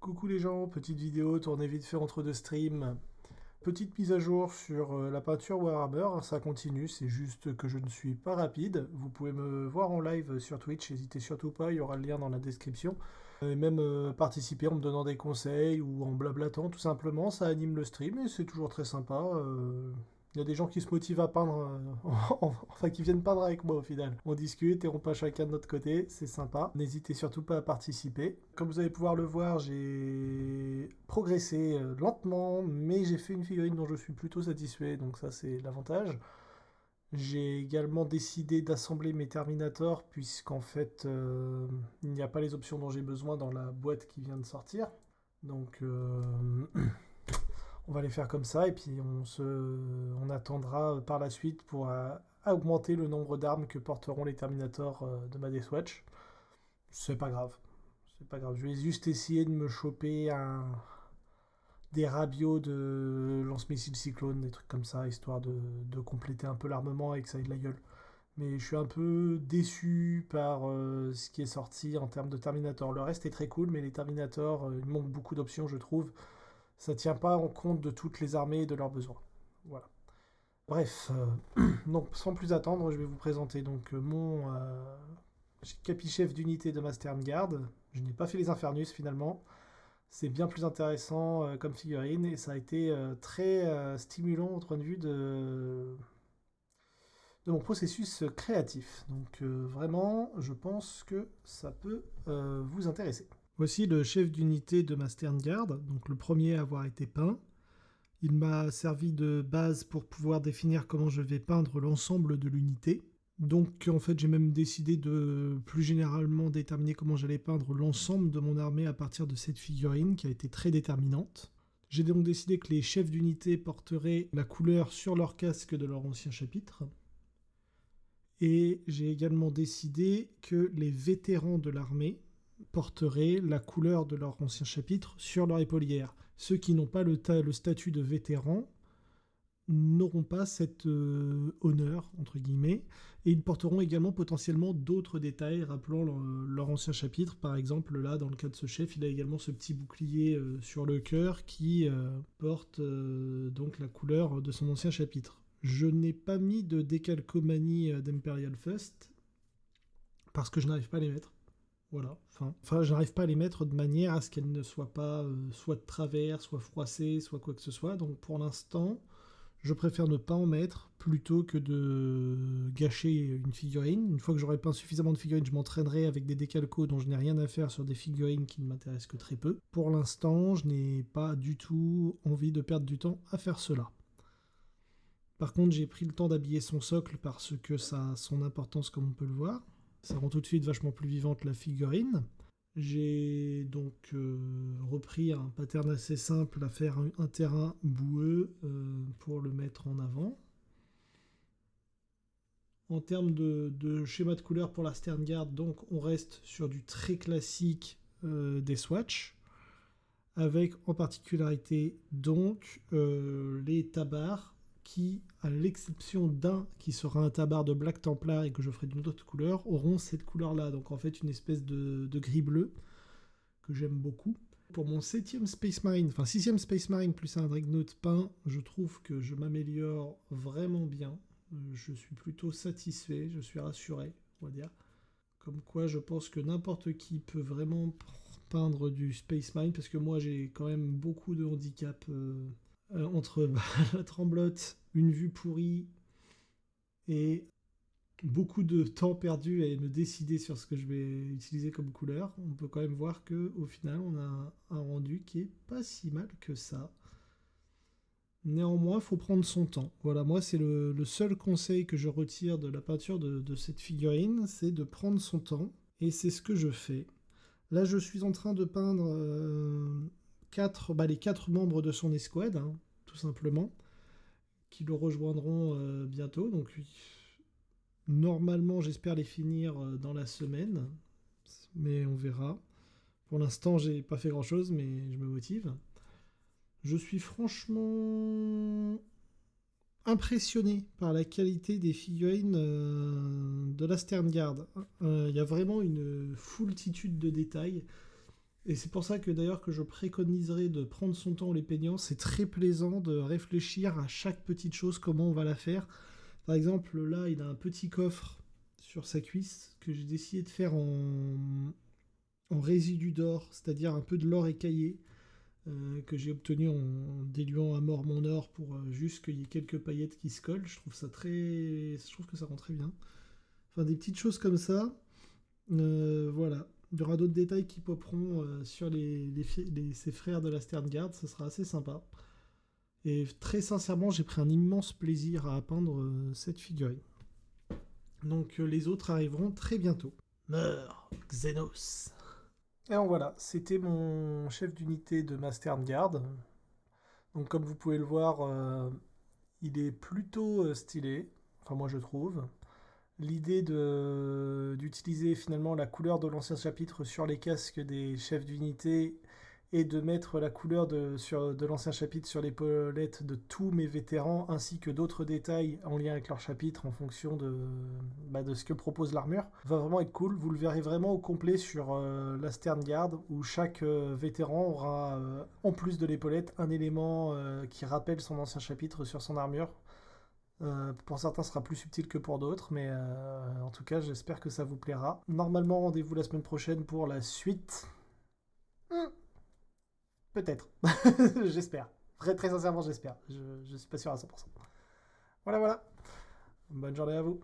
Coucou les gens, petite vidéo tournée vite fait entre deux streams. Petite mise à jour sur la peinture Warhammer, ça continue, c'est juste que je ne suis pas rapide. Vous pouvez me voir en live sur Twitch, n'hésitez surtout pas, il y aura le lien dans la description. Et même participer en me donnant des conseils ou en blablatant tout simplement, ça anime le stream et c'est toujours très sympa. Il y a des gens qui se motivent à peindre, enfin qui viennent peindre avec moi au final. On discute et on passe chacun de notre côté, c'est sympa. N'hésitez surtout pas à participer. Comme vous allez pouvoir le voir, j'ai progressé lentement, mais j'ai fait une figurine dont je suis plutôt satisfait, donc ça c'est l'avantage. J'ai également décidé d'assembler mes Terminators, puisqu'en fait il n'y a pas les options dont j'ai besoin dans la boîte qui vient de sortir. Donc on va les faire comme ça et puis on attendra par la suite pour augmenter le nombre d'armes que porteront les Terminators de ma Deathwatch. C'est pas grave. C'est pas grave. Je vais juste essayer de me choper des rabios de lance-missiles cyclone, des trucs comme ça, histoire de compléter un peu l'armement et que ça ait de la gueule. Mais je suis un peu déçu par ce qui est sorti en termes de Terminator. Le reste est très cool, mais les Terminators, il manque beaucoup d'options, je trouve. Ça tient pas en compte de toutes les armées et de leurs besoins. Voilà. Bref, donc sans plus attendre, je vais vous présenter donc mon capichef d'unité de Master Guard. Je n'ai pas fait les Infernus finalement. C'est bien plus intéressant comme figurine et ça a été très stimulant au point de vue de mon processus créatif. Donc vraiment, je pense que ça peut vous intéresser. Voici le chef d'unité de ma Stern Guard, donc le premier à avoir été peint. Il m'a servi de base pour pouvoir définir comment je vais peindre l'ensemble de l'unité. Donc en fait j'ai même décidé de plus généralement déterminer comment j'allais peindre l'ensemble de mon armée à partir de cette figurine qui a été très déterminante. J'ai donc décidé que les chefs d'unité porteraient la couleur sur leur casque de leur ancien chapitre. Et j'ai également décidé que les vétérans de l'armée porteraient la couleur de leur ancien chapitre sur leur épaulière. Ceux qui n'ont pas le statut de vétéran n'auront pas cet honneur, entre guillemets, et ils porteront également potentiellement d'autres détails rappelant leur ancien chapitre. Par exemple, là, dans le cas de ce chef, il a également ce petit bouclier sur le cœur qui porte donc la couleur de son ancien chapitre. Je n'ai pas mis de décalcomanie d'Imperial Fust, parce que je n'arrive pas à les mettre. Voilà, enfin je n'arrive pas à les mettre de manière à ce qu'elles ne soient pas soit de travers, soit froissées, soit quoi que ce soit. Donc pour l'instant, je préfère ne pas en mettre plutôt que de gâcher une figurine. Une fois que j'aurai peint suffisamment de figurines, je m'entraînerai avec des décalcos dont je n'ai rien à faire sur des figurines qui ne m'intéressent que très peu. Pour l'instant, je n'ai pas du tout envie de perdre du temps à faire cela. Par contre, j'ai pris le temps d'habiller son socle parce que ça a son importance comme on peut le voir. Ça rend tout de suite vachement plus vivante la figurine. J'ai donc repris un pattern assez simple à faire un terrain boueux pour le mettre en avant. En termes de schéma de couleur pour la Stern Guard, donc on reste sur du très classique des swatchs, avec en particularité donc les tabards qui, à l'exception d'un qui sera un tabard de Black Templar et que je ferai d'une autre couleur, auront cette couleur-là. Donc en fait une espèce de gris bleu que j'aime beaucoup. Pour mon 7e Space Marine, enfin 6e Space Marine plus un Dreadnought peint, je trouve que je m'améliore vraiment bien. Je suis plutôt satisfait, je suis rassuré, on va dire. Comme quoi je pense que n'importe qui peut vraiment peindre du Space Marine, parce que moi j'ai quand même beaucoup de handicap entre la tremblote, une vue pourrie et beaucoup de temps perdu à me décider sur ce que je vais utiliser comme couleur. On peut quand même voir que au final on a un rendu qui est pas si mal que ça. Néanmoins, il faut prendre son temps. Voilà, moi c'est le seul conseil que je retire de la peinture de cette figurine, c'est de prendre son temps. Et c'est ce que je fais. Là, je suis en train de peindre les 4 membres de son escouade, hein, tout simplement, qui le rejoindront bientôt. Donc, normalement, j'espère les finir dans la semaine, mais on verra. Pour l'instant, j'ai pas fait grand-chose, mais je me motive. Je suis franchement impressionné par la qualité des figurines de la Stern Guard. Il y a vraiment une foultitude de détails. Et c'est pour ça que d'ailleurs que je préconiserais de prendre son temps en les peignant. C'est très plaisant de réfléchir à chaque petite chose, comment on va la faire. Par exemple, là, il a un petit coffre sur sa cuisse que j'ai décidé de faire en résidu d'or, c'est-à-dire un peu de l'or écaillé que j'ai obtenu en diluant à mort mon or pour juste qu'il y ait quelques paillettes qui se collent. Je trouve que ça rend très bien. Enfin, des petites choses comme ça. Voilà. Il y aura d'autres détails qui popperont sur ces frères de la Sterngard. Ce sera assez sympa. Et très sincèrement, j'ai pris un immense plaisir à peindre cette figurine. Donc les autres arriveront très bientôt. Meurs, Xenos. Et donc voilà, c'était mon chef d'unité de ma Sterngard. Donc comme vous pouvez le voir, il est plutôt stylé. Enfin moi je trouve. L'idée d'utiliser finalement la couleur de l'ancien chapitre sur les casques des chefs d'unité et de mettre la couleur de l'ancien chapitre sur l'épaulette de tous mes vétérans ainsi que d'autres détails en lien avec leur chapitre en fonction de ce que propose l'armure va vraiment être cool. Vous le verrez vraiment au complet sur la Sterngard où chaque vétéran aura en plus de l'épaulette un élément qui rappelle son ancien chapitre sur son armure. Pour certains, ce sera plus subtil que pour d'autres, mais en tout cas, j'espère que ça vous plaira. Normalement, rendez-vous la semaine prochaine pour la suite. Peut-être. J'espère. Très, très sincèrement, j'espère. Je suis pas sûr à 100%. Voilà, voilà. Bonne journée à vous.